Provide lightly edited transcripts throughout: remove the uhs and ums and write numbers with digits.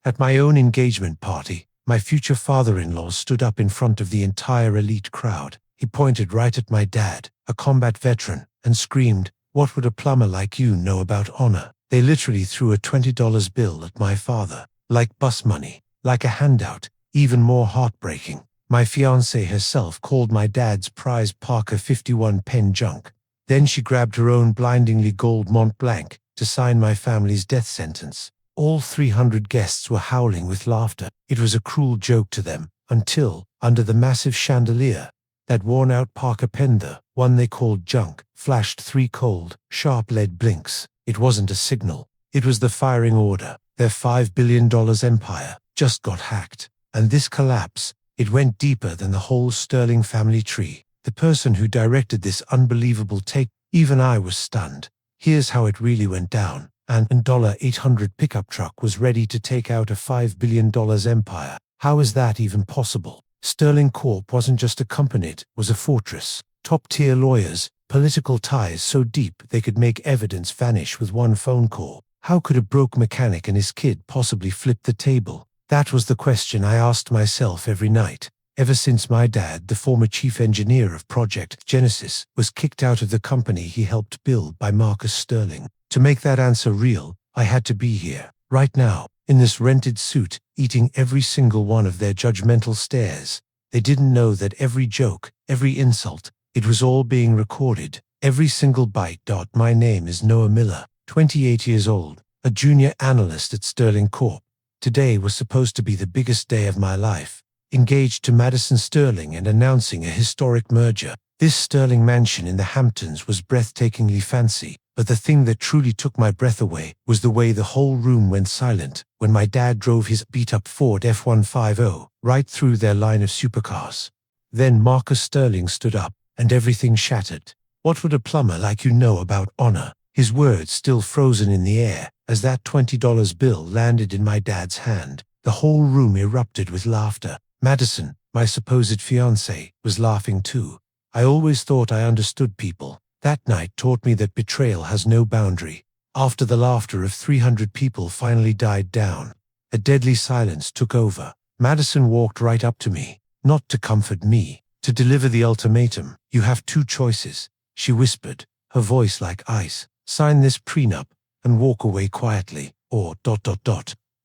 At my own engagement party, my future father-in-law stood up in front of the entire elite crowd. He pointed right at my dad, a combat veteran, and screamed, "What would a plumber like you know about honor?" They literally threw a $20 bill at my father, like bus money, like a handout. Even more heartbreaking, my fiancée herself called my dad's prize Parker 51 pen junk. Then she grabbed her own blindingly gold Mont Blanc to sign my family's death sentence. All 300 guests were howling with laughter. It was a cruel joke to them, until, under the massive chandelier, that worn-out Parker pen, the one they called junk, flashed 3 cold, sharp lead blinks. It wasn't a signal. It was the firing order. Their $5 billion empire just got hacked. And this collapse, it went deeper than the whole Sterling family tree. The person who directed this unbelievable take, even I was stunned. Here's how it really went down. An $800 pickup truck was ready to take out a $5 billion empire. How is that even possible? Sterling Corp wasn't just a company, it was a fortress. Top-tier lawyers, political ties so deep they could make evidence vanish with one phone call. How could a broke mechanic and his kid possibly flip the table? That was the question I asked myself every night. Ever since my dad, the former chief engineer of Project Genesis, was kicked out of the company he helped build by Marcus Sterling. To make that answer real, I had to be here, right now, in this rented suit, eating every single one of their judgmental stares. They didn't know that every joke, every insult, it was all being recorded. Every single bite. My name is Noah Miller, 28 years old, a junior analyst at Sterling Corp. Today was supposed to be the biggest day of my life. Engaged to Madison Sterling and announcing a historic merger. This Sterling mansion in the Hamptons was breathtakingly fancy, but the thing that truly took my breath away was the way the whole room went silent when my dad drove his beat-up Ford F-150 right through their line of supercars. Then Marcus Sterling stood up, and everything shattered. "What would a plumber like you know about honor?" His words still frozen in the air as that $20 bill landed in my dad's hand. The whole room erupted with laughter. Madison, my supposed fiancée, was laughing too. I always thought I understood people. That night taught me that betrayal has no boundary. After the laughter of 300 people finally died down, a deadly silence took over. Madison walked right up to me, not to comfort me, to deliver the ultimatum. "You have 2 choices," she whispered, her voice like ice. "Sign this prenup and walk away quietly, or ...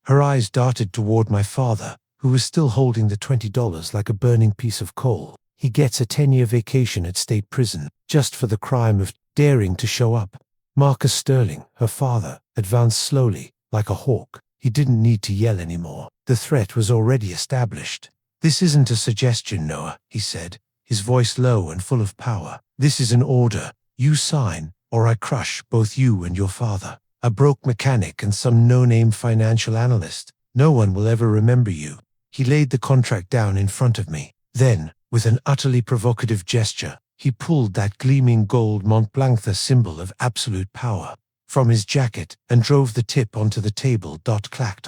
Her eyes darted toward my father, who was still holding the $20 like a burning piece of coal. "He gets a 10-year vacation at state prison, just for the crime of daring to show up." Marcus Sterling, her father, advanced slowly, like a hawk. He didn't need to yell anymore. The threat was already established. "This isn't a suggestion, Noah," he said, his voice low and full of power. "This is an order. You sign, or I crush both you and your father. A broke mechanic and some no-name financial analyst. No one will ever remember you." He laid the contract down in front of me. Then, with an utterly provocative gesture, he pulled that gleaming gold Mont Blanc, the symbol of absolute power, from his jacket and drove the tip onto the table. Clack.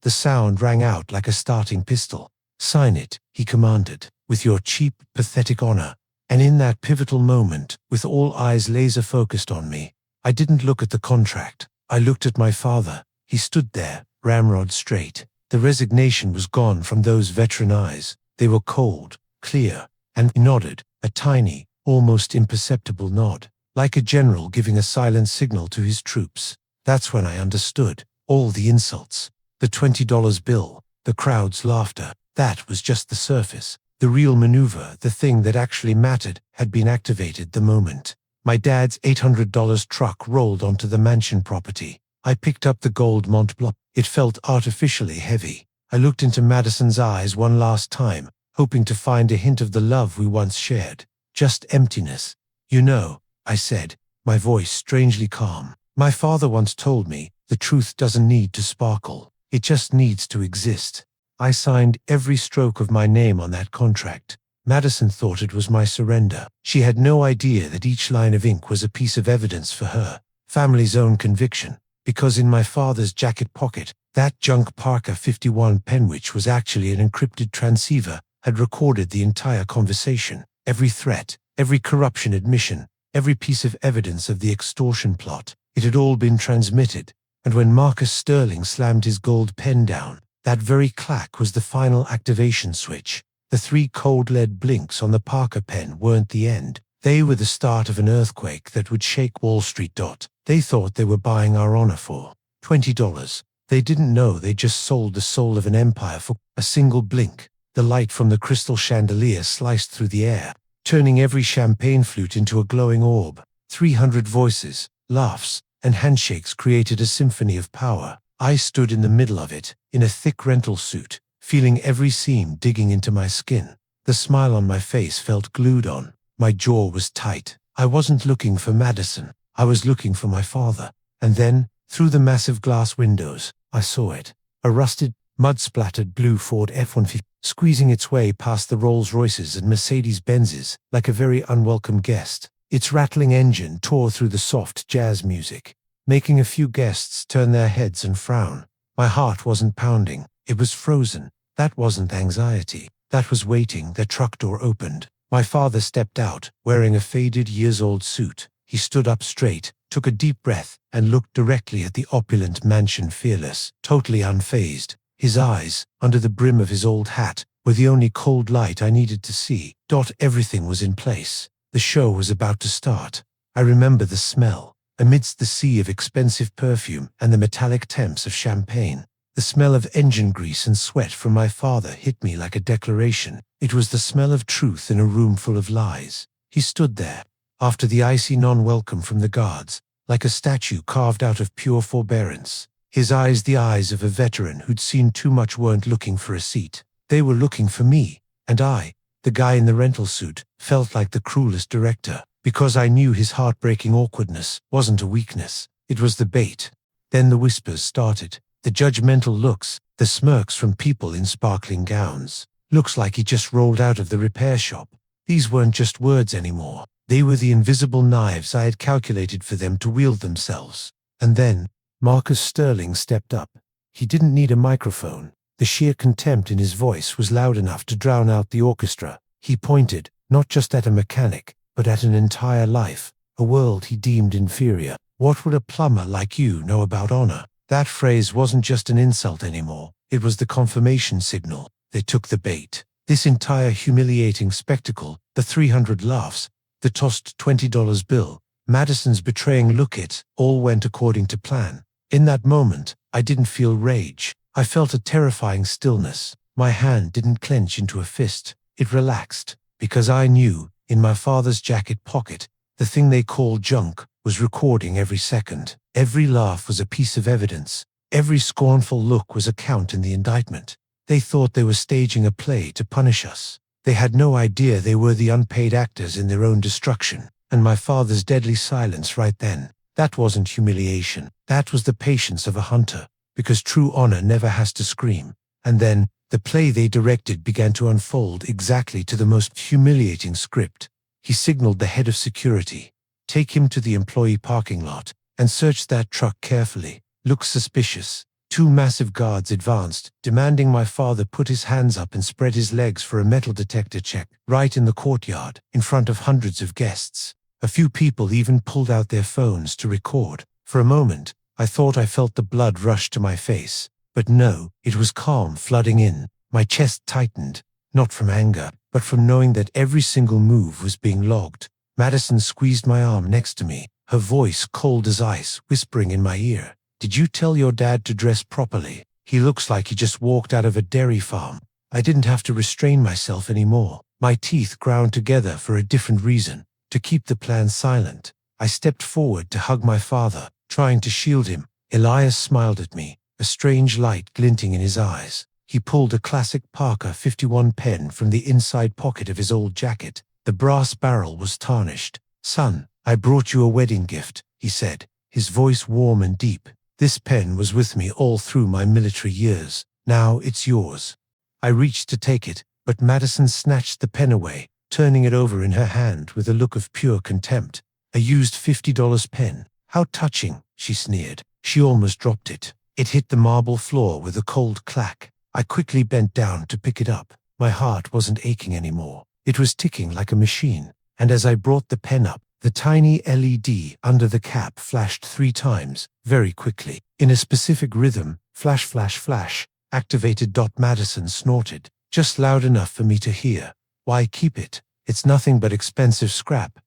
The sound rang out like a starting pistol. "Sign it," he commanded, "with your cheap, pathetic honor." And in that pivotal moment, with all eyes laser-focused on me, I didn't look at the contract. I looked at my father. He stood there, ramrod straight. The resignation was gone from those veteran eyes. They were cold, clear, and he nodded, a tiny, almost imperceptible nod, like a general giving a silent signal to his troops. That's when I understood. All the insults, the $20 bill, the crowd's laughter, that was just the surface. The real maneuver, the thing that actually mattered, had been activated the moment my dad's $800 truck rolled onto the mansion property. I picked up the gold Mont Blanc. It felt artificially heavy. I looked into Madison's eyes one last time, hoping to find a hint of the love we once shared. Just emptiness. "You know," I said, my voice strangely calm, "my father once told me, the truth doesn't need to sparkle. It just needs to exist." I signed every stroke of my name on that contract. Madison thought it was my surrender. She had no idea that each line of ink was a piece of evidence for her family's own conviction. Because in my father's jacket pocket, that junk Parker 51 pen, which was actually an encrypted transceiver, had recorded the entire conversation. Every threat, every corruption admission, every piece of evidence of the extortion plot. It had all been transmitted. And when Marcus Sterling slammed his gold pen down, That very clack was the final activation switch. The 3 cold lead blinks on the Parker pen weren't the end. They were the start of an earthquake that would shake Wall Street. They thought they were buying our honor for $20. They didn't know they just sold the soul of an empire for a single blink. The light from the crystal chandelier sliced through the air, turning every champagne flute into a glowing orb. 300 voices, laughs, and handshakes created a symphony of power. I stood in the middle of it, in a thick rental suit, feeling every seam digging into my skin. The smile on my face felt glued on. My jaw was tight. I wasn't looking for Madison. I was looking for my father. And then, through the massive glass windows, I saw it. A rusted, mud-splattered blue Ford F-150, squeezing its way past the Rolls-Royces and Mercedes-Benzes like a very unwelcome guest. Its rattling engine tore through the soft jazz music, making a few guests turn their heads and frown. My heart wasn't pounding. It was frozen. That wasn't anxiety. That was waiting. The truck door opened. My father stepped out, wearing a faded years-old suit. He stood up straight, took a deep breath, and looked directly at the opulent mansion, fearless, totally unfazed. His eyes, under the brim of his old hat, were the only cold light I needed to see. Everything was in place. The show was about to start. I remember the smell. Amidst the sea of expensive perfume and the metallic temps of champagne, the smell of engine grease and sweat from my father hit me like a declaration. It was the smell of truth in a room full of lies. He stood there, after the icy non-welcome from the guards, like a statue carved out of pure forbearance. His eyes, the eyes of a veteran who'd seen too much, weren't looking for a seat. They were looking for me. And I, the guy in the rental suit, felt like the cruelest director, because I knew his heartbreaking awkwardness wasn't a weakness. It was the bait. Then the whispers started. The judgmental looks, the smirks from people in sparkling gowns. Looks like he just rolled out of the repair shop. These weren't just words anymore. They were the invisible knives I had calculated for them to wield themselves. And then, Marcus Sterling stepped up. He didn't need a microphone. The sheer contempt in his voice was loud enough to drown out the orchestra. He pointed, not just at a mechanic, but at an entire life, a world he deemed inferior. What would a plumber like you know about honor? That phrase wasn't just an insult anymore. It was the confirmation signal. They took the bait. This entire humiliating spectacle, the 300 laughs, the tossed $20 bill, Madison's betraying look, it all went according to plan. In that moment, I didn't feel rage. I felt a terrifying stillness. My hand didn't clench into a fist. It relaxed, because I knew, in my father's jacket pocket, the thing they called junk was recording every second. Every laugh was a piece of evidence. Every scornful look was a count in the indictment. They thought they were staging a play to punish us. They had no idea they were the unpaid actors in their own destruction. And my father's deadly silence right then, that wasn't humiliation. That was the patience of a hunter, because true honor never has to scream. And then, the play they directed began to unfold exactly to the most humiliating script. He signaled the head of security. Take him to the employee parking lot, and search that truck carefully. Look suspicious. 2 massive guards advanced, demanding my father put his hands up and spread his legs for a metal detector check, right in the courtyard, in front of hundreds of guests. A few people even pulled out their phones to record. For a moment, I thought I felt the blood rush to my face. But no, it was calm flooding in. My chest tightened, not from anger, but from knowing that every single move was being logged. Madison squeezed my arm next to me, her voice cold as ice, whispering in my ear, "Did you tell your dad to dress properly? He looks like he just walked out of a dairy farm." I didn't have to restrain myself anymore. My teeth ground together for a different reason, to keep the plan silent. I stepped forward to hug my father, trying to shield him. Elias smiled at me, a strange light glinting in his eyes. He pulled a classic Parker 51 pen from the inside pocket of his old jacket. The brass barrel was tarnished. "Son, I brought you a wedding gift," he said, his voice warm and deep. "This pen was with me all through my military years. Now it's yours." I reached to take it, but Madison snatched the pen away, turning it over in her hand with a look of pure contempt. "A used $50 pen. How touching," she sneered. She almost dropped it. It hit the marble floor with a cold clack. I quickly bent down to pick it up. My heart wasn't aching anymore. It was ticking like a machine. And as I brought the pen up, the tiny LED under the cap flashed 3 times, very quickly, in a specific rhythm, flash, flash, flash. Activated. Madison snorted, just loud enough for me to hear. Why keep it? It's nothing but expensive scrap.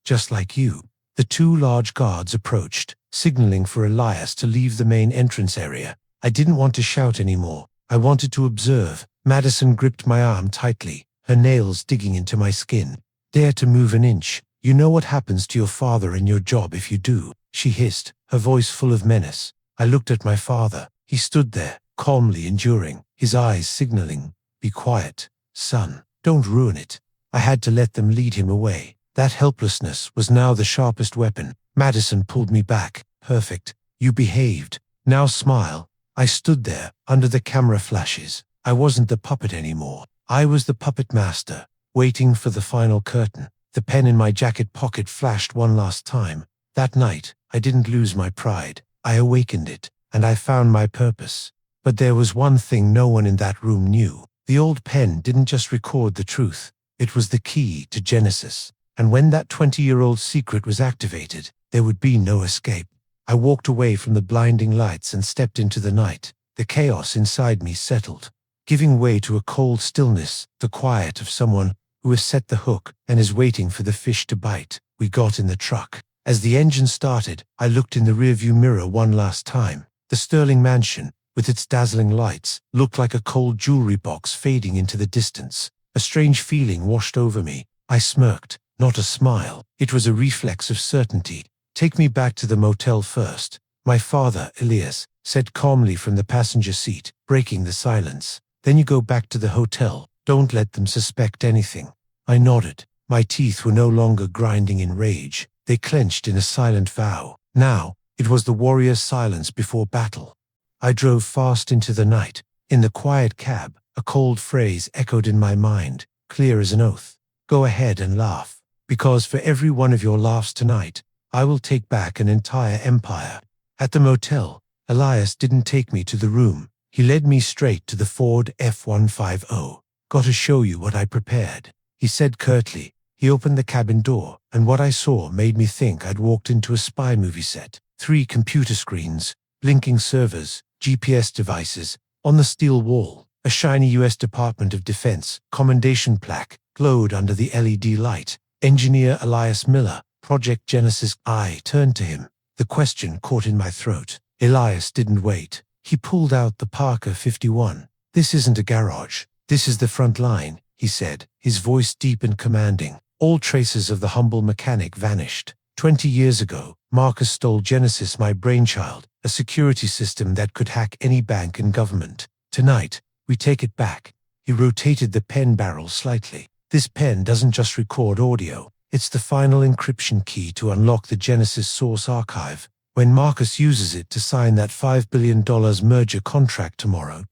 Just like you. The two large guards approached, signaling for Elias to leave the main entrance area. I didn't want to shout anymore. I wanted to observe. Madison gripped my arm tightly, her nails digging into my skin. Dare to move an inch. You know what happens to your father and your job if you do, she hissed, her voice full of menace. I looked at my father. He stood there, calmly enduring, his eyes signaling, be quiet, son, don't ruin it. I had to let them lead him away. That helplessness was now the sharpest weapon. Madison pulled me back. Perfect. You behaved. Now smile. I stood there, under the camera flashes. I wasn't the puppet anymore. I was the puppet master, waiting for the final curtain. The pen in my jacket pocket flashed one last time. That night, I didn't lose my pride. I awakened it, and I found my purpose. But there was one thing no one in that room knew. The old pen didn't just record the truth. It was the key to Genesis. And when that 20-year-old secret was activated, there would be no escape. I walked away from the blinding lights and stepped into the night. The chaos inside me settled, giving way to a cold stillness, the quiet of someone who has set the hook and is waiting for the fish to bite. We got in the truck. As the engine started, I looked in the rearview mirror one last time. The Sterling mansion, with its dazzling lights, looked like a cold jewelry box fading into the distance. A strange feeling washed over me. I smirked. Not a smile. It was a reflex of certainty. Take me back to the motel first, my father, Elias, said calmly from the passenger seat, breaking the silence. Then you go back to the hotel. Don't let them suspect anything. I nodded. My teeth were no longer grinding in rage. They clenched in a silent vow. Now, it was the warrior's silence before battle. I drove fast into the night. In the quiet cab, a cold phrase echoed in my mind, clear as an oath. Go ahead and laugh. Because for every one of your laughs tonight, I will take back an entire empire. At the motel, Elias didn't take me to the room. He led me straight to the Ford F-150. Got to show you what I prepared, he said curtly. He opened the cabin door, and what I saw made me think I'd walked into a spy movie set. 3 computer screens, blinking servers, GPS devices. On the steel wall, a shiny U.S. Department of Defense commendation plaque glowed under the LED light. Engineer Elias Miller, Project Genesis. I turned to him. The question caught in my throat. Elias didn't wait. He pulled out the Parker 51. This isn't a garage. This is the front line, he said, his voice deep and commanding. All traces of the humble mechanic vanished. 20 years ago, Marcus stole Genesis, my brainchild, a security system that could hack any bank and government. Tonight, we take it back. He rotated the pen barrel slightly. This pen doesn't just record audio. It's the final encryption key to unlock the Genesis source archive. When Marcus uses it to sign that $5 billion merger contract tomorrow,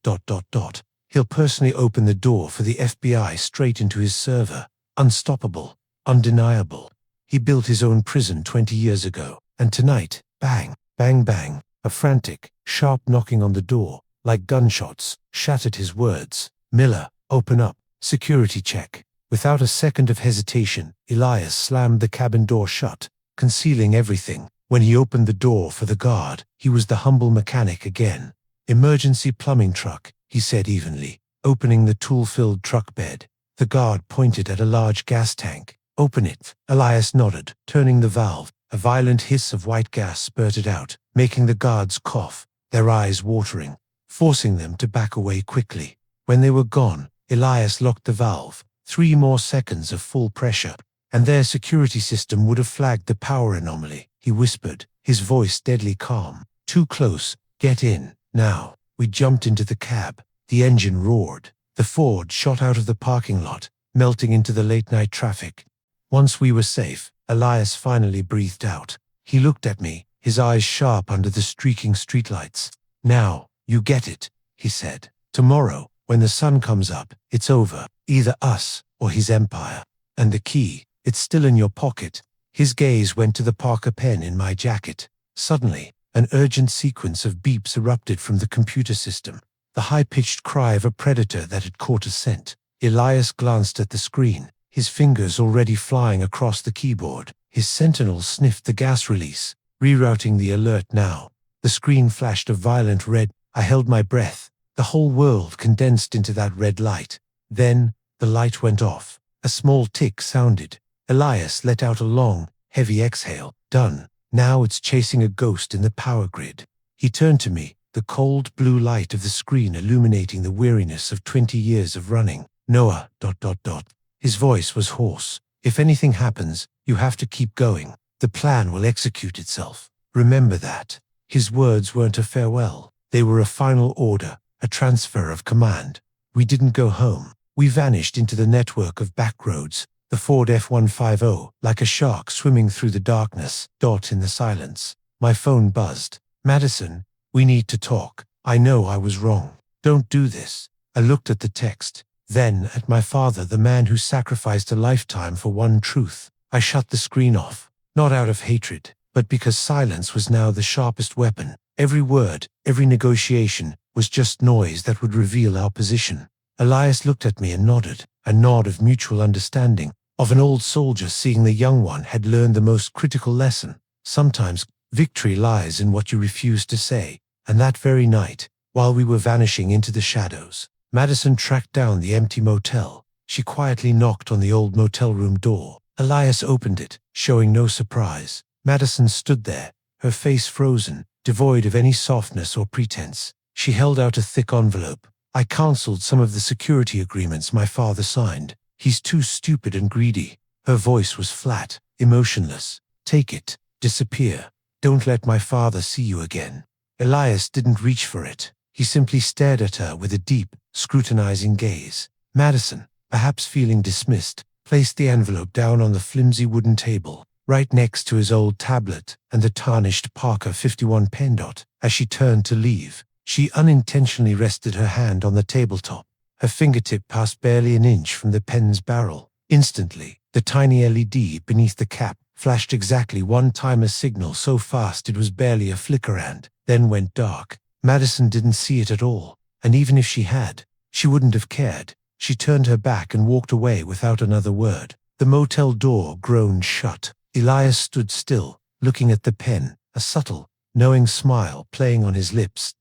he'll personally open the door for the FBI straight into his server. Unstoppable. Undeniable. He built his own prison 20 years ago. And tonight, bang, bang, bang, a frantic, sharp knocking on the door, like gunshots, shattered his words. Miller, open up. Security check. Without a second of hesitation, Elias slammed the cabin door shut, concealing everything. When he opened the door for the guard, he was the humble mechanic again. Emergency plumbing truck, he said evenly, opening the tool-filled truck bed. The guard pointed at a large gas tank. Open it. Elias nodded, turning the valve. A violent hiss of white gas spurted out, making the guards cough, their eyes watering, forcing them to back away quickly. When they were gone, Elias locked the valve. 3 more seconds of full pressure, and their security system would have flagged the power anomaly. He whispered, his voice deadly calm. Too close. Get in. Now. We jumped into the cab. The engine roared. The Ford shot out of the parking lot, melting into the late-night traffic. Once we were safe, Elias finally breathed out. He looked at me, his eyes sharp under the streaking streetlights. Now, you get it, he said. Tomorrow, when the sun comes up, it's over. Either us or his empire. And the key, it's still in your pocket. His gaze went to the Parker pen in my jacket. Suddenly, an urgent sequence of beeps erupted from the computer system. The high-pitched cry of a predator that had caught a scent. Elias glanced at the screen, his fingers already flying across the keyboard. His sentinel sniffed the gas release, rerouting the alert now. The screen flashed a violent red. I held my breath. The whole world condensed into that red light. Then, the light went off. A small tick sounded. Elias let out a long, heavy exhale. Done. Now it's chasing a ghost in the power grid. He turned to me, the cold blue light of the screen illuminating the weariness of 20 years of running. Noah, ... His voice was hoarse. If anything happens, you have to keep going. The plan will execute itself. Remember that. His words weren't a farewell. They were a final order, a transfer of command. We didn't go home. We vanished into the network of back roads, the Ford F-150, like a shark swimming through the darkness. In the silence, my phone buzzed. Madison, we need to talk. I know I was wrong. Don't do this. I looked at the text, then at my father, the man who sacrificed a lifetime for one truth. I shut the screen off, not out of hatred, but because silence was now the sharpest weapon. Every word, every negotiation, was just noise that would reveal our position. Elias looked at me and nodded, a nod of mutual understanding, of an old soldier seeing the young one had learned the most critical lesson. Sometimes victory lies in what you refuse to say. And that very night, while we were vanishing into the shadows, Madison tracked down the empty motel. She quietly knocked on the old motel room door. Elias opened it, showing no surprise. Madison stood there, her face frozen, devoid of any softness or pretense. She held out a thick envelope. I canceled some of the security agreements my father signed. He's too stupid and greedy. Her voice was flat, emotionless. Take it. Disappear. Don't let my father see you again. Elias didn't reach for it. He simply stared at her with a deep, scrutinizing gaze. Madison, perhaps feeling dismissed, placed the envelope down on the flimsy wooden table, right next to his old tablet and the tarnished Parker 51 pen. As she turned to leave, she unintentionally rested her hand on the tabletop. Her fingertip passed barely an inch from the pen's barrel. Instantly, the tiny LED beneath the cap flashed exactly one timer signal so fast it was barely a flicker and then went dark. Madison didn't see it at all, and even if she had, she wouldn't have cared. She turned her back and walked away without another word. The motel door groaned shut. Elias stood still, looking at the pen, a subtle, knowing smile playing on his lips.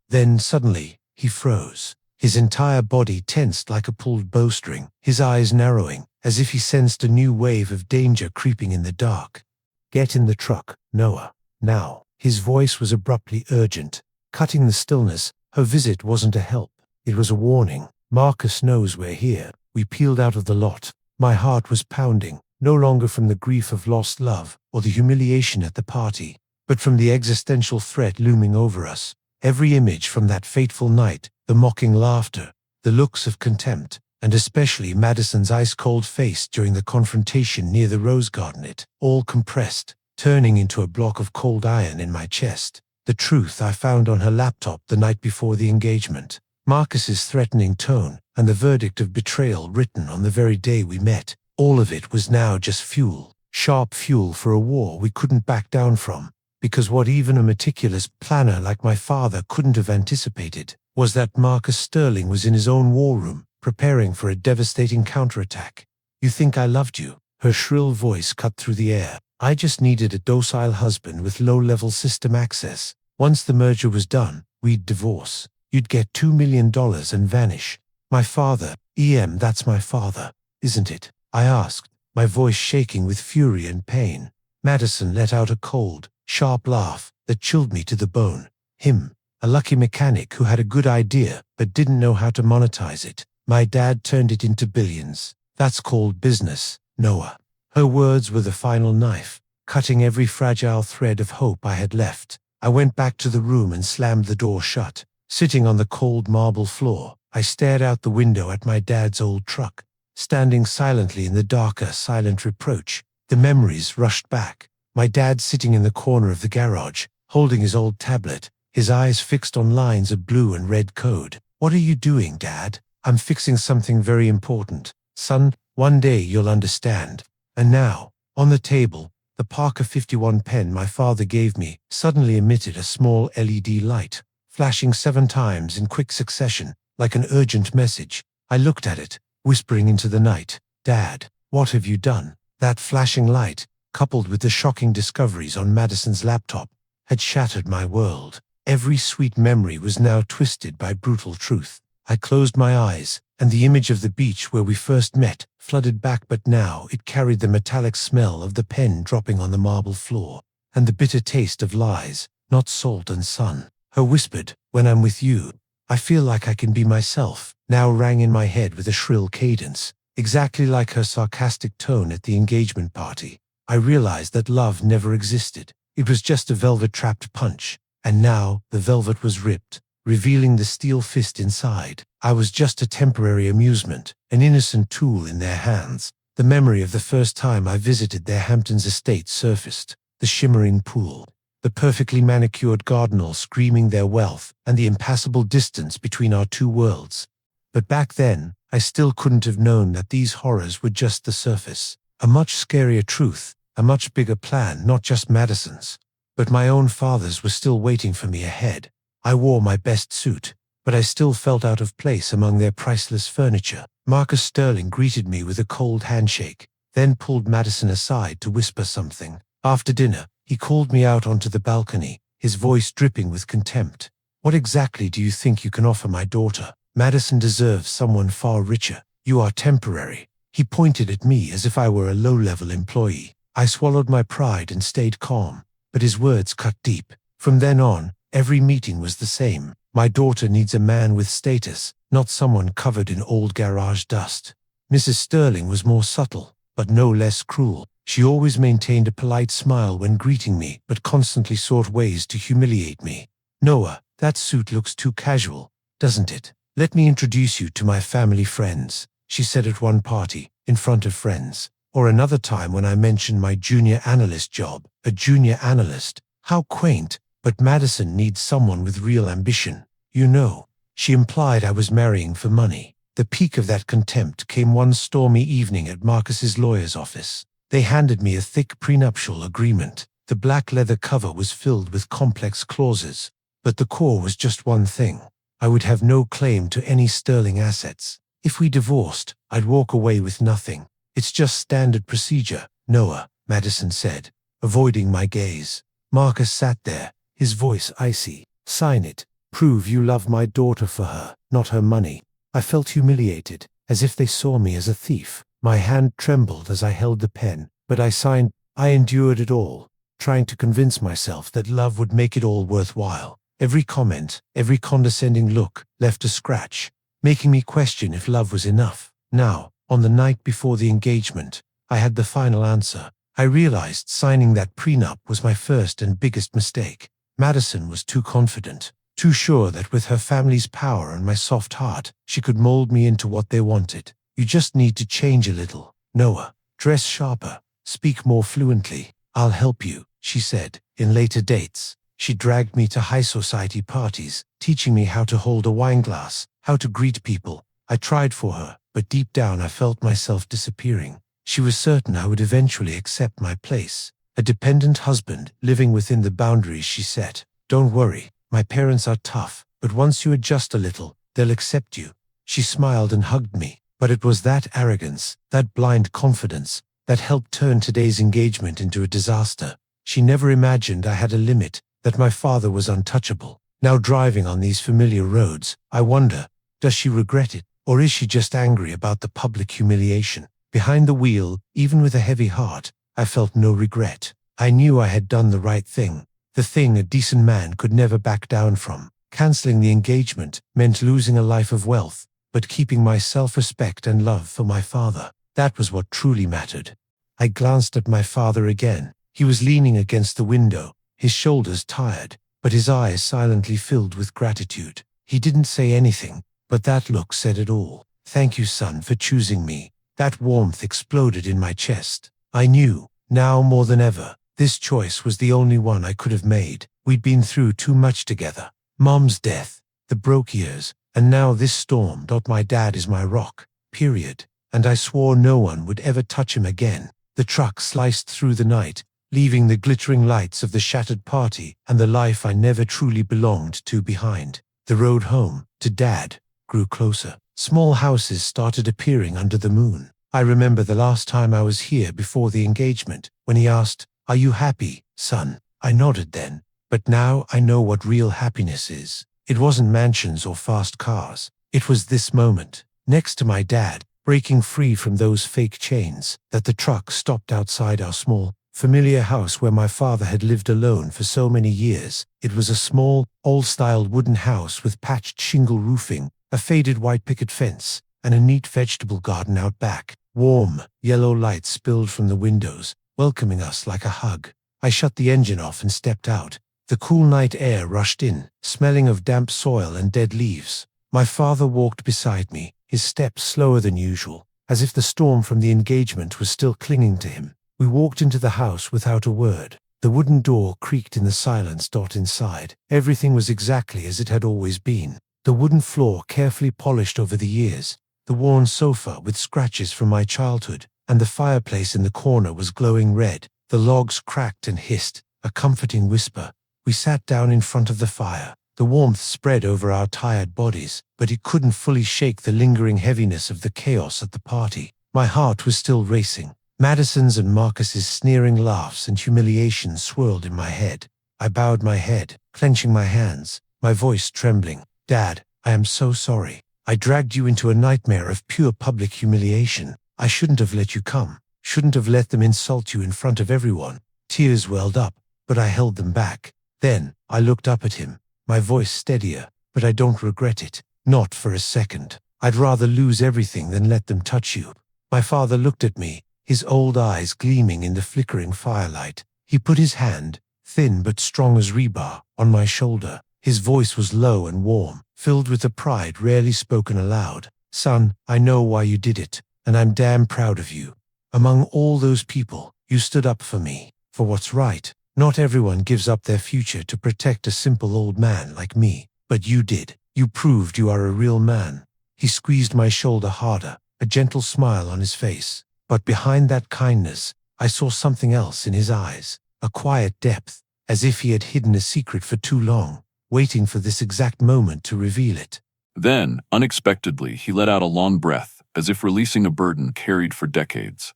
Then suddenly, he froze. His entire body tensed like a pulled bowstring, his eyes narrowing, as if he sensed a new wave of danger creeping in the dark. Get in the truck, Noah. Now. His voice was abruptly urgent, cutting the stillness. Her visit wasn't a help. It was a warning. Marcus knows we're here. We peeled out of the lot. My heart was pounding, no longer from the grief of lost love or the humiliation at the party, but from the existential threat looming over us. Every image from that fateful night, the mocking laughter, the looks of contempt, and especially Madison's ice-cold face during the confrontation near the rose garden, it all compressed, turning into a block of cold iron in my chest. The truth I found on her laptop the night before the engagement, Marcus's threatening tone, and the verdict of betrayal written on the very day we met, all of it was now just fuel, sharp fuel for a war we couldn't back down from. Because what even a meticulous planner like my father couldn't have anticipated was that Marcus Sterling was in his own war room, preparing for a devastating counterattack. You think I loved you? Her shrill voice cut through the air. I just needed a docile husband with low-level system access. Once the merger was done, we'd divorce. You'd get $2 million and vanish. My father, that's my father, isn't it? I asked, my voice shaking with fury and pain. Madison let out a cold, sharp laugh that chilled me to the bone. Him, a lucky mechanic who had a good idea but didn't know how to monetize it. My dad turned it into billions. That's called business, Noah. Her words were the final knife, cutting every fragile thread of hope I had left. I went back to the room and slammed the door shut. Sitting on the cold marble floor, I stared out the window at my dad's old truck, standing silently in the darker, silent reproach. The memories rushed back. My dad sitting in the corner of the garage, holding his old tablet, his eyes fixed on lines of blue and red code. What are you doing, Dad? I'm fixing something very important. Son, one day you'll understand. And now, on the table, the Parker 51 pen my father gave me suddenly emitted a small LED light, flashing 7 times in quick succession, like an urgent message. I looked at it, whispering into the night, Dad, what have you done? That flashing light, coupled with the shocking discoveries on Madison's laptop, had shattered my world. Every sweet memory was now twisted by brutal truth. I closed my eyes, and the image of the beach where we first met flooded back, but now it carried the metallic smell of the pen dropping on the marble floor, and the bitter taste of lies, not salt and sun. Her whispered, "When I'm with you, I feel like I can be myself," now rang in my head with a shrill cadence, exactly like her sarcastic tone at the engagement party. I realized that love never existed. It was just a velvet-trapped punch, and now the velvet was ripped, revealing the steel fist inside. I was just a temporary amusement, an innocent tool in their hands. The memory of the first time I visited their Hampton's estate surfaced. The shimmering pool, the perfectly manicured garden all screaming their wealth, and the impassable distance between our two worlds. But back then, I still couldn't have known that these horrors were just the surface. A much scarier truth, a much bigger plan, not just Madison's, but my own father's, was still waiting for me ahead. I wore my best suit, but I still felt out of place among their priceless furniture. Marcus Sterling greeted me with a cold handshake, then pulled Madison aside to whisper something. After dinner, he called me out onto the balcony, his voice dripping with contempt. "What exactly do you think you can offer my daughter? Madison deserves someone far richer. You are temporary." He pointed at me as if I were a low-level employee. I swallowed my pride and stayed calm, but his words cut deep. From then on, every meeting was the same. My daughter needs a man with status, not someone covered in old garage dust. Mrs. Sterling was more subtle, but no less cruel. She always maintained a polite smile when greeting me, but constantly sought ways to humiliate me. "Noah, that suit looks too casual, doesn't it? Let me introduce you to my family friends," she said at one party, in front of friends. Or another time when I mentioned my junior analyst job. A junior analyst? How quaint. But Madison needs someone with real ambition. "You know," she implied I was marrying for money. The peak of that contempt came one stormy evening at Marcus's lawyer's office. They handed me a thick prenuptial agreement. The black leather cover was filled with complex clauses, but the core was just one thing. I would have no claim to any Sterling assets. If we divorced, I'd walk away with nothing. "It's just standard procedure, Noah," Madison said, avoiding my gaze. Marcus sat there, his voice icy. "Sign it. Prove you love my daughter for her, not her money." I felt humiliated, as if they saw me as a thief. My hand trembled as I held the pen, but I signed. I endured it all, trying to convince myself that love would make it all worthwhile. Every comment, every condescending look left a scratch, making me question if love was enough. Now, on the night before the engagement, I had the final answer. I realized signing that prenup was my first and biggest mistake. Madison was too confident, too sure that with her family's power and my soft heart, she could mold me into what they wanted. "You just need to change a little, Noah. Dress sharper, speak more fluently. I'll help you," she said. In later dates, she dragged me to high society parties, teaching me how to hold a wineglass, how to greet people. I tried for her, but deep down I felt myself disappearing. She was certain I would eventually accept my place. A dependent husband, living within the boundaries she set. "Don't worry, my parents are tough, but once you adjust a little, they'll accept you." She smiled and hugged me, but it was that arrogance, that blind confidence, that helped turn today's engagement into a disaster. She never imagined I had a limit, that my father was untouchable. Now driving on these familiar roads, I wonder, does she regret it, or is she just angry about the public humiliation? Behind the wheel, even with a heavy heart, I felt no regret. I knew I had done the right thing, the thing a decent man could never back down from. Canceling the engagement meant losing a life of wealth, but keeping my self-respect and love for my father. That was what truly mattered. I glanced at my father again. He was leaning against the window, his shoulders tired, but his eyes silently filled with gratitude. He didn't say anything, but that look said it all. "Thank you, son, for choosing me." That warmth exploded in my chest. I knew, now more than ever, this choice was the only one I could have made. We'd been through too much together. Mom's death, the broke years, and now this storm. My dad is my rock, period. And I swore no one would ever touch him again. The truck sliced through the night, leaving the glittering lights of the shattered party and the life I never truly belonged to behind. The road home, to Dad, grew closer. Small houses started appearing under the moon. I remember the last time I was here before the engagement, when he asked, "Are you happy, son?" I nodded then. But now I know what real happiness is. It wasn't mansions or fast cars. It was this moment, next to my dad, breaking free from those fake chains, that the truck stopped outside our small, familiar house where my father had lived alone for so many years. It was a small, old-style wooden house with patched shingle roofing, a faded white picket fence, and a neat vegetable garden out back. Warm, yellow light spilled from the windows, welcoming us like a hug. I shut the engine off and stepped out. The cool night air rushed in, smelling of damp soil and dead leaves. My father walked beside me, his steps slower than usual, as if the storm from the engagement was still clinging to him. We walked into the house without a word. The wooden door creaked in the silence. Inside, everything was exactly as it had always been. The wooden floor carefully polished over the years, the worn sofa with scratches from my childhood, and the fireplace in the corner was glowing red. The logs cracked and hissed, a comforting whisper. We sat down in front of the fire. The warmth spread over our tired bodies, but it couldn't fully shake the lingering heaviness of the chaos at the party. My heart was still racing. Madison's and Marcus's sneering laughs and humiliation swirled in my head. I bowed my head, clenching my hands, my voice trembling. Dad, I am so sorry. I dragged you into a nightmare of pure public humiliation. I shouldn't have let you come. Shouldn't have let them insult you in front of everyone. Tears welled up, but I held them back. Then, I looked up at him, my voice steadier. But I don't regret it. Not for a second. I'd rather lose everything than let them touch you. My father looked at me, his old eyes gleaming in the flickering firelight. He put his hand, thin but strong as rebar, on my shoulder. His voice was low and warm, filled with a pride rarely spoken aloud. Son, I know why you did it, and I'm damn proud of you. Among all those people, you stood up for me, for what's right. Not everyone gives up their future to protect a simple old man like me, but you did. You proved you are a real man. He squeezed my shoulder harder, a gentle smile on his face. But behind that kindness, I saw something else in his eyes, a quiet depth, as if he had hidden a secret for too long, waiting for this exact moment to reveal it. Then, unexpectedly, he let out a long breath, as if releasing a burden carried for decades.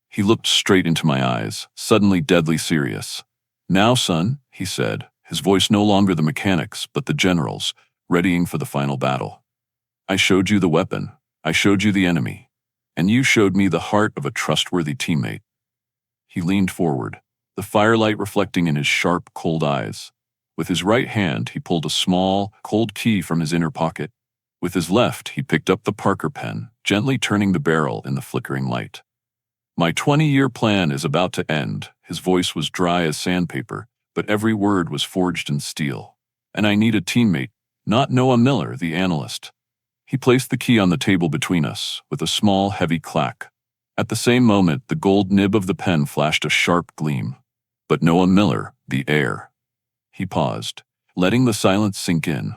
He looked straight into my eyes, suddenly deadly serious. Now, son, he said, his voice no longer the mechanics, but the general's, readying for the final battle. I showed you the weapon. I showed you the enemy. And you showed me the heart of a trustworthy teammate. He leaned forward, the firelight reflecting in his sharp, cold eyes. With his right hand, he pulled a small, cold key from his inner pocket. With his left, he picked up the Parker pen, gently turning the barrel in the flickering light. My 20-year plan is about to end. His voice was dry as sandpaper, but every word was forged in steel. And I need a teammate, not Noah Miller, the analyst. He placed the key on the table between us, with a small, heavy clack. At the same moment, the gold nib of the pen flashed a sharp gleam. But Noah Miller, the heir. He paused, letting the silence sink in.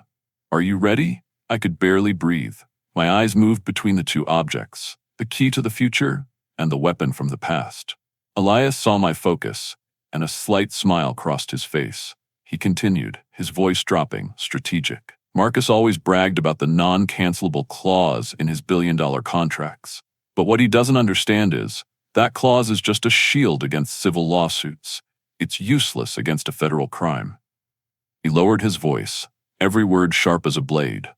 Are you ready? I could barely breathe. My eyes moved between the two objects, the key to the future and the weapon from the past. Elias saw my focus, and a slight smile crossed his face. He continued, his voice dropping, strategic. Marcus always bragged about the non-cancelable clause in his billion-dollar contracts. But what he doesn't understand is, that clause is just a shield against civil lawsuits. It's useless against a federal crime. He lowered his voice, every word sharp as a blade.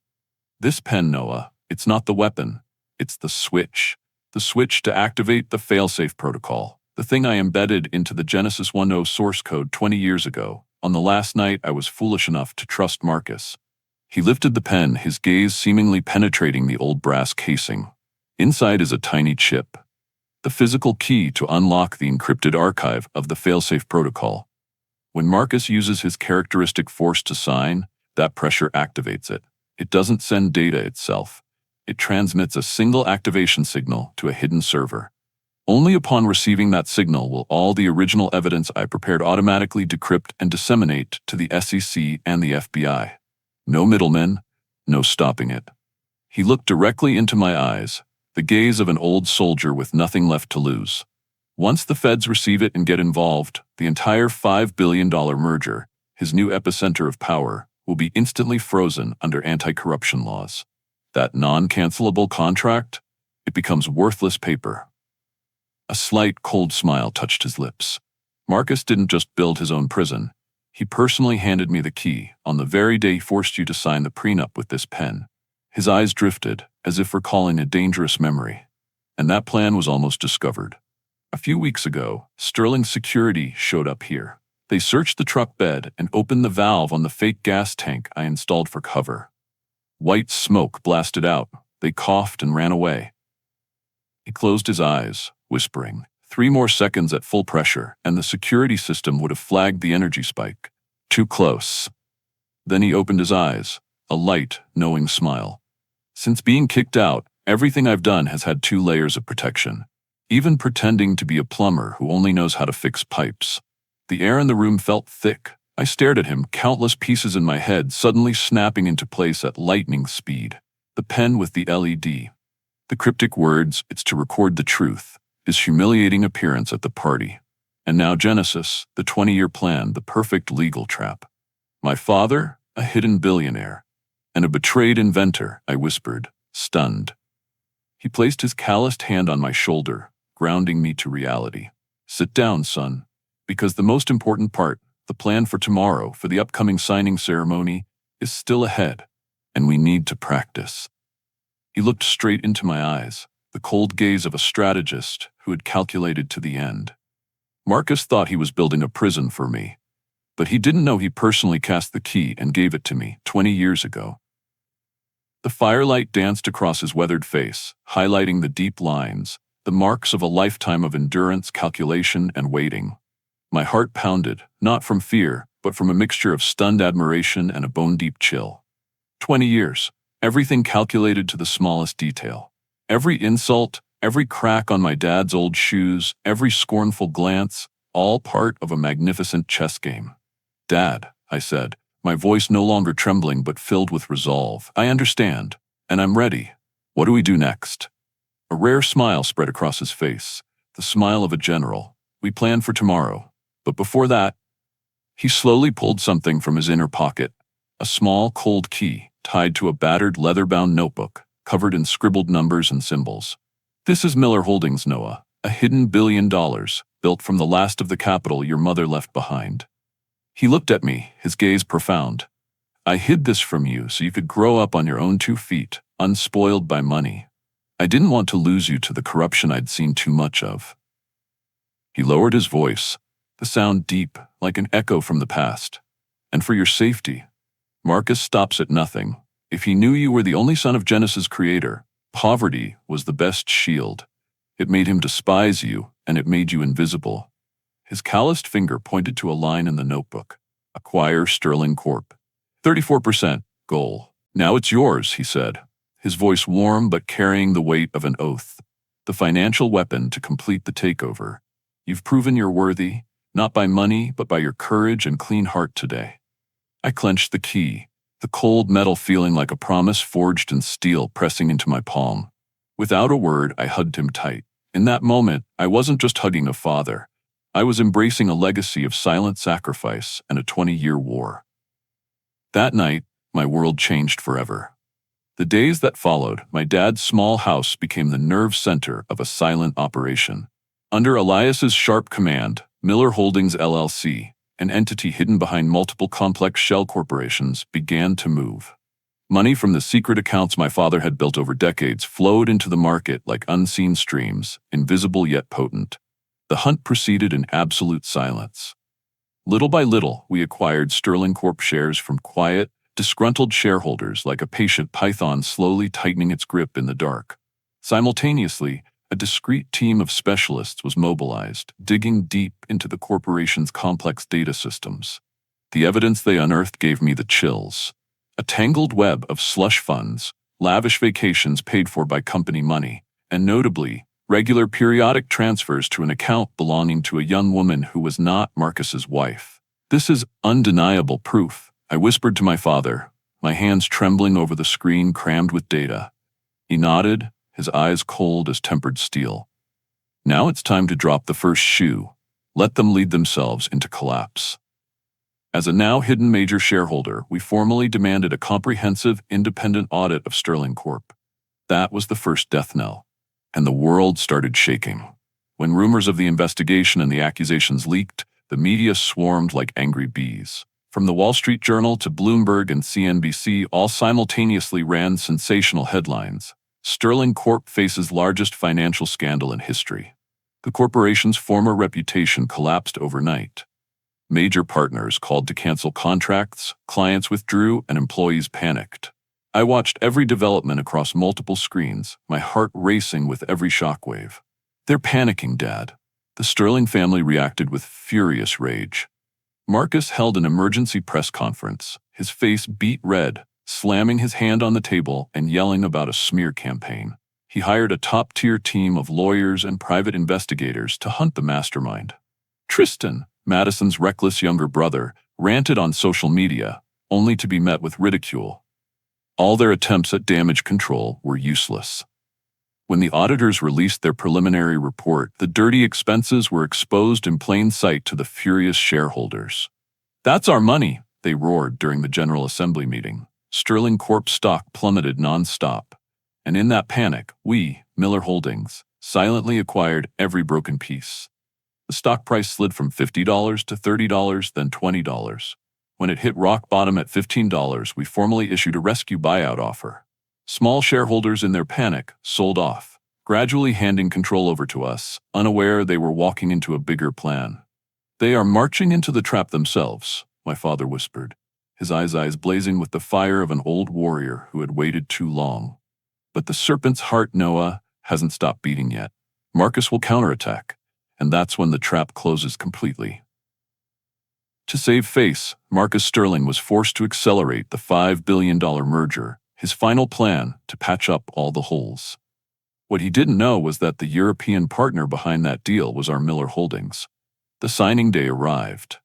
This pen, Noah, it's not the weapon. It's the switch. The switch to activate the failsafe protocol. The thing I embedded into the Genesis 1.0 source code 20 years ago, on the last night I was foolish enough to trust Marcus. He lifted the pen, his gaze seemingly penetrating the old brass casing. Inside is a tiny chip, the physical key to unlock the encrypted archive of the failsafe protocol. When Marcus uses his characteristic force to sign, that pressure activates it. It doesn't send data itself. It transmits a single activation signal to a hidden server. Only upon receiving that signal will all the original evidence I prepared automatically decrypt and disseminate to the SEC and the FBI. No middlemen, no stopping it. He looked directly into my eyes, the gaze of an old soldier with nothing left to lose. Once the feds receive it and get involved, the entire $5 billion merger, his new epicenter of power, will be instantly frozen under anti-corruption laws. That non-cancelable contract, it becomes worthless paper. A slight, cold smile touched his lips. Marcus didn't just build his own prison. He personally handed me the key on the very day he forced you to sign the prenup with this pen. His eyes drifted, as if recalling a dangerous memory. And that plan was almost discovered. A few weeks ago, Sterling Security showed up here. They searched the truck bed and opened the valve on the fake gas tank I installed for cover. White smoke blasted out. They coughed and ran away. He closed his eyes, whispering, 3 more seconds at full pressure, and the security system would have flagged the energy spike. Too close. Then he opened his eyes, a light, knowing smile. Since being kicked out, everything I've done has had 2 layers of protection. Even pretending to be a plumber who only knows how to fix pipes. The air in the room felt thick. I stared at him, countless pieces in my head suddenly snapping into place at lightning speed. The pen with the LED. The cryptic words, "It's to record the truth," his humiliating appearance at the party. And now Genesis, the 20-year plan, the perfect legal trap. My father, a hidden billionaire. And a betrayed inventor, I whispered, stunned. He placed his calloused hand on my shoulder, grounding me to reality. Sit down, son. Because the most important part, the plan for tomorrow, for the upcoming signing ceremony, is still ahead, and we need to practice. He looked straight into my eyes, the cold gaze of a strategist who had calculated to the end. Marcus thought he was building a prison for me, but he didn't know he personally cast the key and gave it to me 20 years ago. The firelight danced across his weathered face, highlighting the deep lines, the marks of a lifetime of endurance, calculation, and waiting. My heart pounded, not from fear, but from a mixture of stunned admiration and a bone-deep chill. 20 years, everything calculated to the smallest detail. Every insult, every crack on my dad's old shoes, every scornful glance, all part of a magnificent chess game. "Dad," I said, my voice no longer trembling but filled with resolve. "I understand, and I'm ready. What do we do next?" A rare smile spread across his face, the smile of a general. "We plan for tomorrow. But before that," he slowly pulled something from his inner pocket, a small, cold key tied to a battered leather-bound notebook, covered in scribbled numbers and symbols. "This is Miller Holdings, Noah, a hidden $1 billion, built from the last of the capital your mother left behind." He looked at me, his gaze profound. "I hid this from you so you could grow up on your own 2 feet, unspoiled by money. I didn't want to lose you to the corruption I'd seen too much of." He lowered his voice, the sound deep, like an echo from the past. "And for your safety, Marcus stops at nothing. If he knew you were the only son of Genesis' creator, poverty was the best shield. It made him despise you, and it made you invisible." His calloused finger pointed to a line in the notebook. "Acquire Sterling Corp. 34% goal. Now it's yours," he said, his voice warm but carrying the weight of an oath. "The financial weapon to complete the takeover. You've proven you're worthy, not by money, but by your courage and clean heart today." I clenched the key, the cold metal feeling like a promise forged in steel pressing into my palm. Without a word, I hugged him tight. In that moment, I wasn't just hugging a father. I was embracing a legacy of silent sacrifice and a 20-year war. That night, my world changed forever. The days that followed, my dad's small house became the nerve center of a silent operation. Under Elias's sharp command, Miller Holdings LLC, an entity hidden behind multiple complex shell corporations, began to move. Money from the secret accounts my father had built over decades flowed into the market like unseen streams, invisible yet potent. The hunt proceeded in absolute silence. Little by little, we acquired Sterling Corp shares from quiet, disgruntled shareholders like a patient python slowly tightening its grip in the dark. Simultaneously, a discreet team of specialists was mobilized, digging deep into the corporation's complex data systems. The evidence they unearthed gave me the chills. A tangled web of slush funds, lavish vacations paid for by company money, and notably, regular periodic transfers to an account belonging to a young woman who was not Marcus's wife. "This is undeniable proof," I whispered to my father, my hands trembling over the screen crammed with data. He nodded, his eyes cold as tempered steel. "Now it's time to drop the first shoe. Let them lead themselves into collapse." As a now hidden major shareholder, we formally demanded a comprehensive, independent audit of Sterling Corp. That was the first death knell. And the world started shaking. When rumors of the investigation and the accusations leaked, The media swarmed like angry bees. From the Wall Street Journal to Bloomberg and CNBC, all simultaneously ran sensational headlines. Sterling Corp faces largest financial scandal in history. The corporation's former reputation collapsed overnight. Major partners called to cancel contracts, clients withdrew, and employees panicked. I watched every development across multiple screens, my heart racing with every shockwave. "They're panicking, Dad." The Sterling family reacted with furious rage. Marcus held an emergency press conference, his face beet red, slamming his hand on the table and yelling about a smear campaign. He hired a top-tier team of lawyers and private investigators to hunt the mastermind. Tristan, Madison's reckless younger brother, ranted on social media, only to be met with ridicule. All their attempts at damage control were useless. When the auditors released their preliminary report, the dirty expenses were exposed in plain sight to the furious shareholders. "That's our money," they roared during the General Assembly meeting. Sterling Corp stock plummeted non-stop. And in that panic, we, Miller Holdings, silently acquired every broken piece. The stock price slid from $50 to $30, then $20. When it hit rock bottom at $15, we formally issued a rescue buyout offer. Small shareholders in their panic sold off, gradually handing control over to us, unaware they were walking into a bigger plan. "They are marching into the trap themselves," my father whispered, his eyes blazing with the fire of an old warrior who had waited too long. "But the serpent's heart, Noah, hasn't stopped beating yet. Marcus will counterattack, and that's when the trap closes completely." To save face, Marcus Sterling was forced to accelerate the $5 billion merger, his final plan to patch up all the holes. What he didn't know was that the European partner behind that deal was our Miller Holdings. The signing day arrived.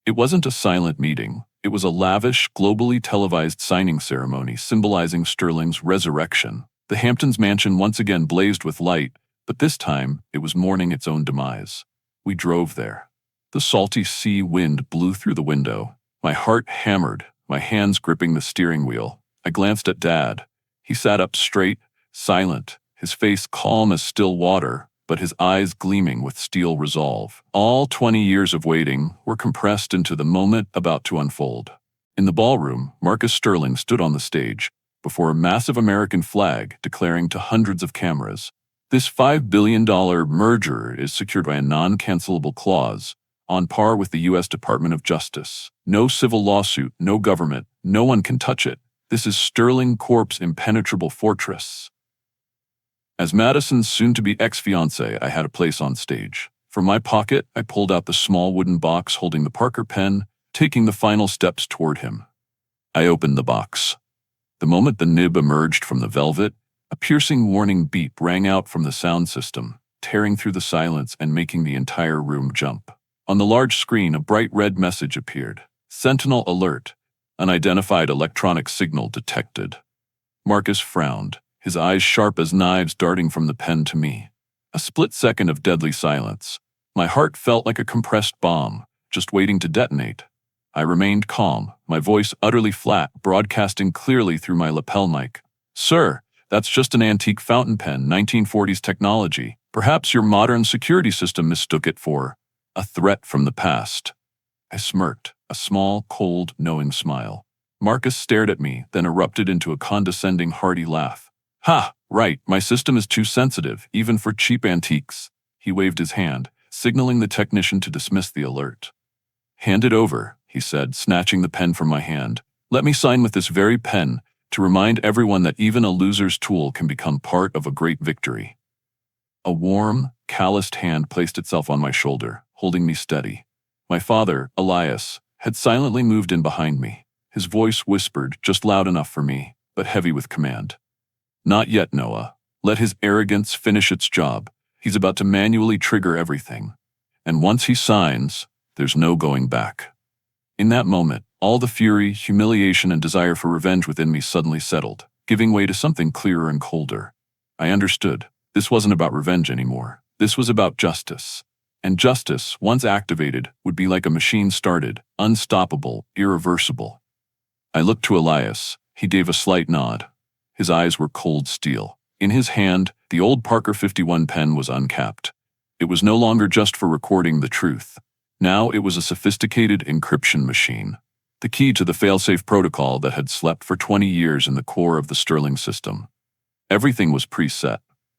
It wasn't a silent meeting. It was a lavish, globally televised signing ceremony symbolizing Sterling's resurrection. The Hampton's mansion once again blazed with light, but this time it was mourning its own demise. We drove there. The salty sea wind blew through the window. My heart hammered, my hands gripping the steering wheel. I glanced at Dad. He sat up straight, silent, his face calm as still water, but his eyes gleaming with steel resolve. All 20 years of waiting were compressed into the moment about to unfold. In the ballroom, Marcus Sterling stood on the stage, before a massive American flag declaring to hundreds of cameras, "This $5 billion merger is secured by a non-cancelable clause, on par with the U.S. Department of Justice. No civil lawsuit, no government, no one can touch it. This is Sterling Corp's impenetrable fortress." As Madison's soon-to-be ex-fiancée, I had a place on stage. From my pocket, I pulled out the small wooden box holding the Parker pen, taking the final steps toward him. I opened the box. The moment the nib emerged from the velvet, a piercing warning beep rang out from the sound system, tearing through the silence and making the entire room jump. On the large screen, a bright red message appeared. "Sentinel alert. Unidentified electronic signal detected." Marcus frowned, his eyes sharp as knives darting from the pen to me. A split second of deadly silence. My heart felt like a compressed bomb, just waiting to detonate. I remained calm, my voice utterly flat, broadcasting clearly through my lapel mic. "Sir, that's just an antique fountain pen, 1940s technology. Perhaps your modern security system mistook it for a threat from the past." I smirked, a small, cold, knowing smile. Marcus stared at me, then erupted into a condescending, hearty laugh. "Ha, right, my system is too sensitive, even for cheap antiques." He waved his hand, signaling the technician to dismiss the alert. "Hand it over," he said, snatching the pen from my hand. "Let me sign with this very pen to remind everyone that even a loser's tool can become part of a great victory." A warm, calloused hand placed itself on my shoulder, holding me steady. My father, Elias, had silently moved in behind me. His voice whispered, just loud enough for me, but heavy with command. "Not yet, Noah. Let his arrogance finish its job. He's about to manually trigger everything. And once he signs, there's no going back." In that moment, all the fury, humiliation, and desire for revenge within me suddenly settled, giving way to something clearer and colder. I understood. This wasn't about revenge anymore. This was about justice. And justice, once activated, would be like a machine started, unstoppable, irreversible. I looked to Elias. He gave a slight nod. His eyes were cold steel. In his hand, the old Parker 51 pen was uncapped. It was no longer just for recording the truth. Now it was a sophisticated encryption machine, the key to the failsafe protocol that had slept for 20 years in the core of the Sterling system. Everything was preset,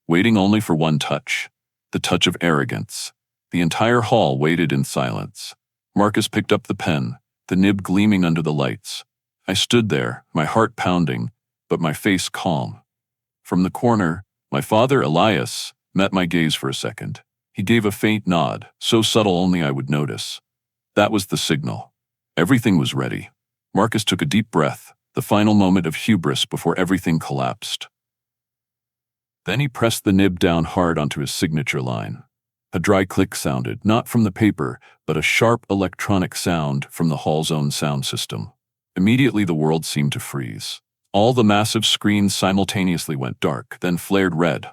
waiting only for one touch, the touch of arrogance. The entire hall waited in silence. Marcus picked up the pen, the nib gleaming under the lights. I stood there, my heart pounding, but my face calm. From the corner, my father, Elias, met my gaze for a second. He gave a faint nod, so subtle only I would notice. That was the signal. Everything was ready. Marcus took a deep breath, the final moment of hubris before everything collapsed. Then he pressed the nib down hard onto his signature line. A dry click sounded, not from the paper, but a sharp electronic sound from the hall's own sound system. Immediately the world seemed to freeze. All the massive screens simultaneously went dark, then flared red.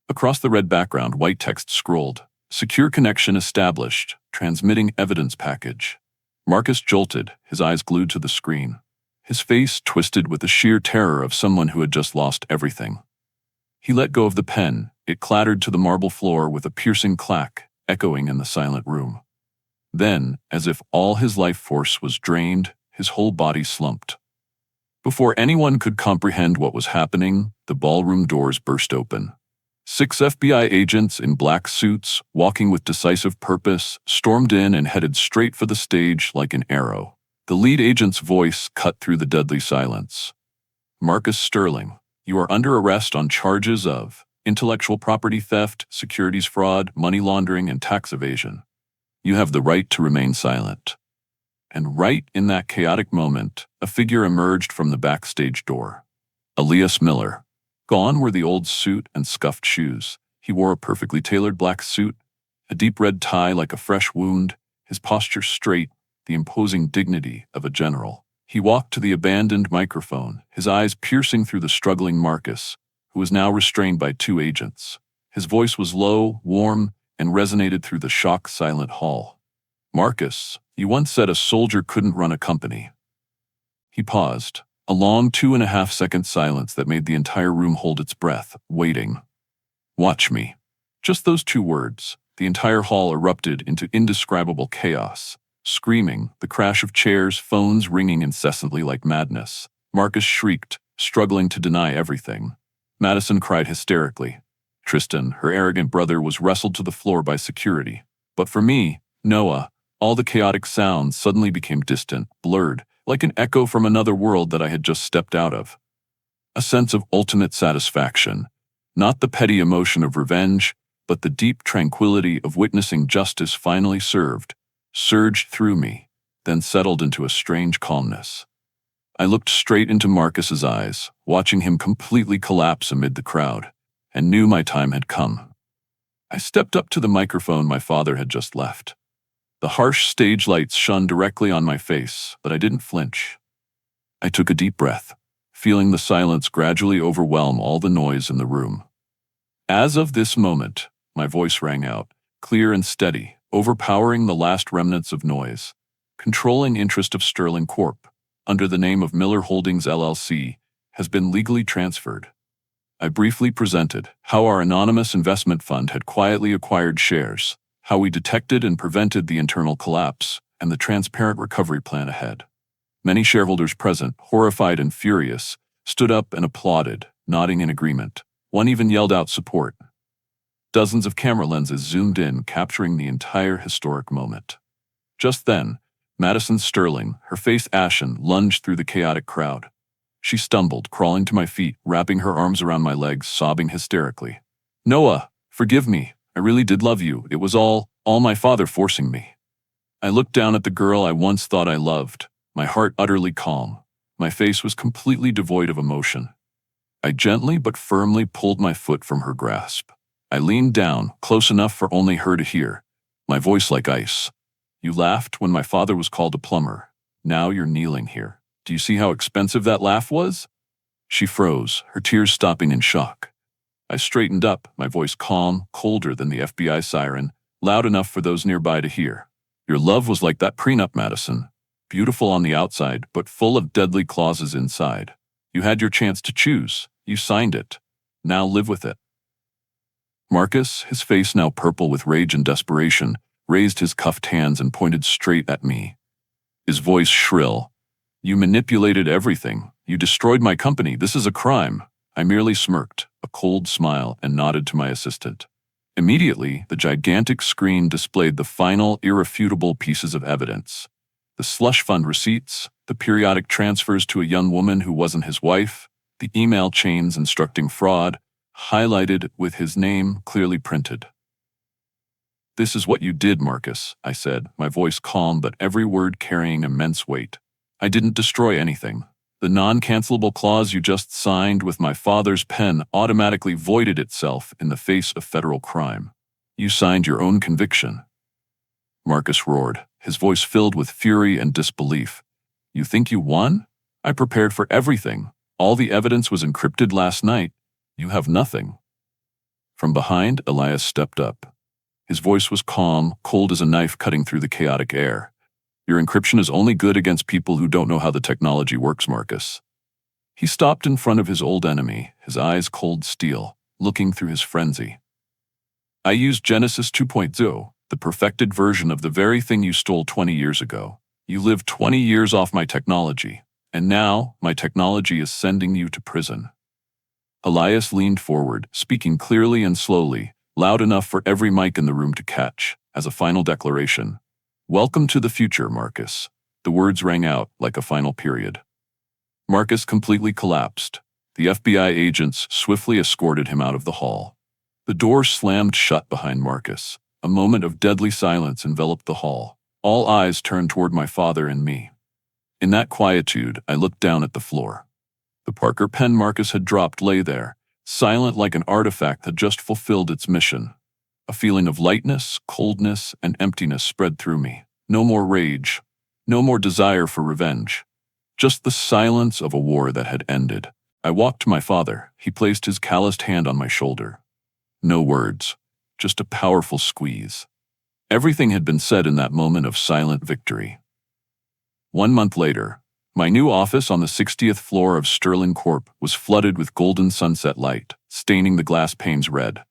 Across the red background, white text scrolled. Secure connection established, transmitting evidence package. Marcus jolted, his eyes glued to the screen. His face twisted with the sheer terror of someone who had just lost everything. He let go of the pen. It clattered to the marble floor with a piercing clack, echoing in the silent room. Then, as if all his life force was drained, his whole body slumped. Before anyone could comprehend what was happening, the ballroom doors burst open. 6 FBI agents in black suits, walking with decisive purpose, stormed in and headed straight for the stage like an arrow. The lead agent's voice cut through the deadly silence. "Marcus Sterling, you are under arrest on charges of intellectual property theft, securities fraud, money laundering, and tax evasion. You have the right to remain silent." And right in that chaotic moment, a figure emerged from the backstage door. Elias Miller. Gone were the old suit and scuffed shoes. He wore a perfectly tailored black suit, a deep red tie like a fresh wound, his posture straight, the imposing dignity of a general. He walked to the abandoned microphone, his eyes piercing through the struggling Marcus, who was now restrained by 2 agents. His voice was low, warm, and resonated through the shock-silent hall. "Marcus, you once said a soldier couldn't run a company." He paused, a long 2.5-second silence that made the entire room hold its breath, waiting. "Watch me." Just those 2 words. The entire hall erupted into indescribable chaos. Screaming, the crash of chairs, phones ringing incessantly like madness. Marcus shrieked, struggling to deny everything. Madison cried hysterically. Tristan, her arrogant brother, was wrestled to the floor by security. But for me, Noah, all the chaotic sounds suddenly became distant, blurred, like an echo from another world that I had just stepped out of. A sense of ultimate satisfaction, not the petty emotion of revenge, but the deep tranquility of witnessing justice finally served, surged through me, then settled into a strange calmness. I looked straight into Marcus's eyes, watching him completely collapse amid the crowd, and knew my time had come. I stepped up to the microphone my father had just left. The harsh stage lights shone directly on my face, but I didn't flinch. I took a deep breath, feeling the silence gradually overwhelm all the noise in the room. As of this moment, my voice rang out, clear and steady, overpowering the last remnants of noise. Controlling interest of Sterling Corp., under the name of Miller Holdings LLC, has been legally transferred. I briefly presented how our anonymous investment fund had quietly acquired shares, how we detected and prevented the internal collapse, and the transparent recovery plan ahead. Many shareholders present, horrified and furious, stood up and applauded, nodding in agreement. One even yelled out support. Dozens of camera lenses zoomed in, capturing the entire historic moment. Just then, Madison Sterling, her face ashen, lunged through the chaotic crowd. She stumbled, crawling to my feet, wrapping her arms around my legs, sobbing hysterically. "Noah, forgive me. I really did love you. It was all my father forcing me." I looked down at the girl I once thought I loved, my heart utterly calm. My face was completely devoid of emotion. I gently but firmly pulled my foot from her grasp. I leaned down, close enough for only her to hear, my voice like ice. "You laughed when my father was called a plumber. Now you're kneeling here. Do you see how expensive that laugh was?" She froze, her tears stopping in shock. I straightened up, my voice calm, colder than the FBI siren, loud enough for those nearby to hear. "Your love was like that prenup, Madison. Beautiful on the outside, but full of deadly clauses inside. You had your chance to choose. You signed it. Now live with it." Marcus, his face now purple with rage and desperation, raised his cuffed hands and pointed straight at me. His voice shrill. "You manipulated everything. You destroyed my company. This is a crime." I merely smirked, a cold smile, and nodded to my assistant. Immediately, the gigantic screen displayed the final, irrefutable pieces of evidence. The slush fund receipts, the periodic transfers to a young woman who wasn't his wife, the email chains instructing fraud, highlighted with his name clearly printed. "This is what you did, Marcus," I said, my voice calm but every word carrying immense weight. "I didn't destroy anything. The non-cancelable clause you just signed with my father's pen automatically voided itself in the face of federal crime. You signed your own conviction." Marcus roared, his voice filled with fury and disbelief. "You think you won? I prepared for everything. All the evidence was encrypted last night. You have nothing." From behind, Elias stepped up. His voice was calm, cold as a knife cutting through the chaotic air. "Your encryption is only good against people who don't know how the technology works, Marcus." He stopped in front of his old enemy, his eyes cold steel, looking through his frenzy. "I used Genesis 2.0, the perfected version of the very thing you stole 20 years ago. You lived 20 years off my technology, and now my technology is sending you to prison." Elias leaned forward, speaking clearly and slowly, loud enough for every mic in the room to catch, as a final declaration. "Welcome to the future, Marcus." The words rang out like a final period. Marcus completely collapsed. The FBI agents swiftly escorted him out of the hall. The door slammed shut behind Marcus. A moment of deadly silence enveloped the hall. All eyes turned toward my father and me. In that quietude, I looked down at the floor. The Parker pen Marcus had dropped lay there, silent like an artifact that just fulfilled its mission. A feeling of lightness, coldness, and emptiness spread through me. No more rage. No more desire for revenge. Just the silence of a war that had ended. I walked to my father. He placed his calloused hand on my shoulder. No words, just a powerful squeeze. Everything had been said in that moment of silent victory. 1 month later, my new office on the 60th floor of Sterling Corp was flooded with golden sunset light, staining the glass panes red.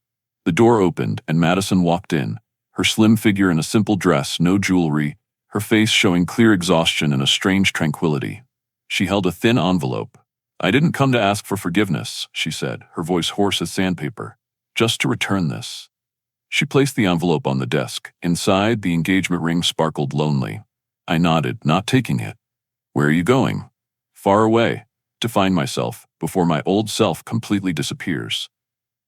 The door opened and Madison walked in, her slim figure in a simple dress, no jewelry, her face showing clear exhaustion and a strange tranquility. She held a thin envelope. "I didn't come to ask for forgiveness," she said, her voice hoarse as sandpaper. "Just to return this." She placed the envelope on the desk. Inside, the engagement ring sparkled lonely. I nodded, not taking it. "Where are you going?" "Far away, to find myself, before my old self completely disappears."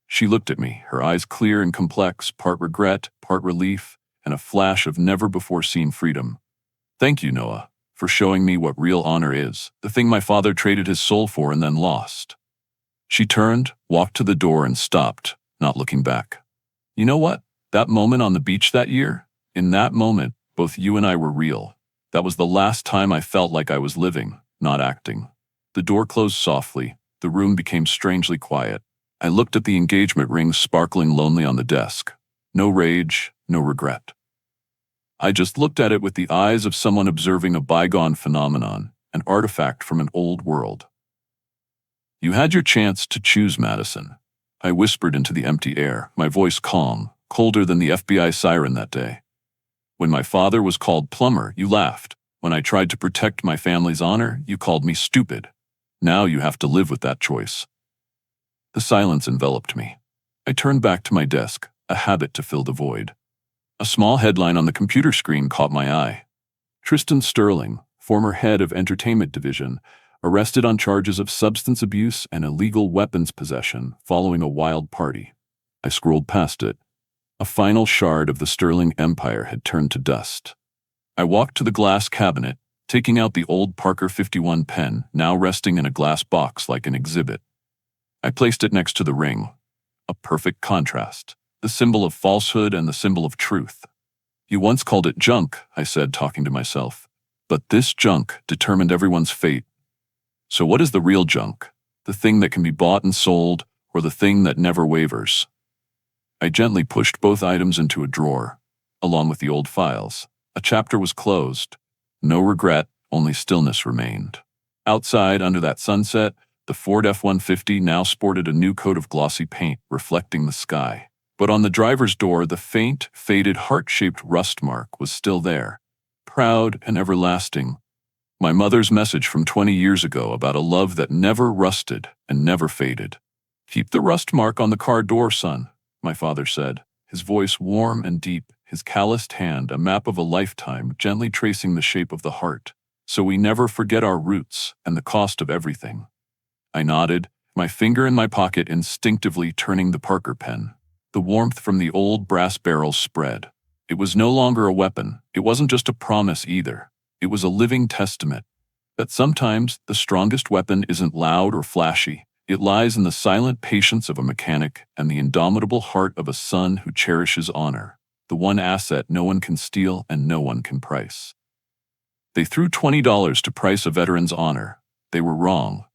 She looked at me, her eyes clear and complex, part regret, part relief, and a flash of never-before-seen freedom. "Thank you, Noah, for showing me what real honor is, the thing my father traded his soul for and then lost." She turned, walked to the door, and stopped, not looking back. "You know what? That moment on the beach that year? In that moment, both you and I were real. That was the last time I felt like I was living, not acting." The door closed softly. The room became strangely quiet. I looked at the engagement ring sparkling lonely on the desk. No rage, no regret. I just looked at it with the eyes of someone observing a bygone phenomenon, an artifact from an old world. "You had your chance to choose, Madison." I whispered into the empty air, my voice calm, colder than the FBI siren that day. "When my father was called plumber, you laughed. When I tried to protect my family's honor, you called me stupid. Now you have to live with that choice." The silence enveloped me. I turned back to my desk, a habit to fill the void. A small headline on the computer screen caught my eye. "Tristan Sterling, former head of Entertainment Division, arrested on charges of substance abuse and illegal weapons possession following a wild party." I scrolled past it. A final shard of the Sterling empire had turned to dust. I walked to the glass cabinet, taking out the old Parker 51 pen, now resting in a glass box like an exhibit. I placed it next to the ring. A perfect contrast. The symbol of falsehood and the symbol of truth. "You once called it junk," I said, talking to myself. "But this junk determined everyone's fate. So what is the real junk? The thing that can be bought and sold, or the thing that never wavers?" I gently pushed both items into a drawer, along with the old files. A chapter was closed. No regret, only stillness remained. Outside, under that sunset, the Ford F-150 now sported a new coat of glossy paint, reflecting the sky. But on the driver's door, the faint, faded, heart-shaped rust mark was still there, proud and everlasting. My mother's message from 20 years ago about a love that never rusted and never faded. "Keep the rust mark on the car door, son," my father said, his voice warm and deep, his calloused hand a map of a lifetime gently tracing the shape of the heart, so we never forget our roots and the cost of everything. I nodded, my finger in my pocket instinctively turning the Parker pen. The warmth from the old brass barrel spread. It was no longer a weapon. It wasn't just a promise either. It was a living testament that sometimes the strongest weapon isn't loud or flashy. It lies in the silent patience of a mechanic and the indomitable heart of a son who cherishes honor, the one asset no one can steal and no one can price. They threw $20 to price a veteran's honor. They were wrong.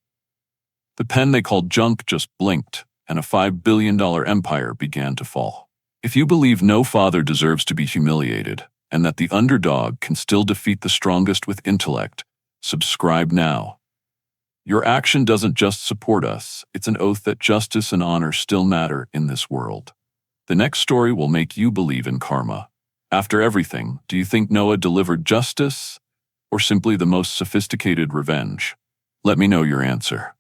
The pen they called junk just blinked, and a $5 billion empire began to fall. If you believe no father deserves to be humiliated, and that the underdog can still defeat the strongest with intellect, subscribe now. Your action doesn't just support us, it's an oath that justice and honor still matter in this world. The next story will make you believe in karma. After everything, do you think Noah delivered justice, or simply the most sophisticated revenge? Let me know your answer.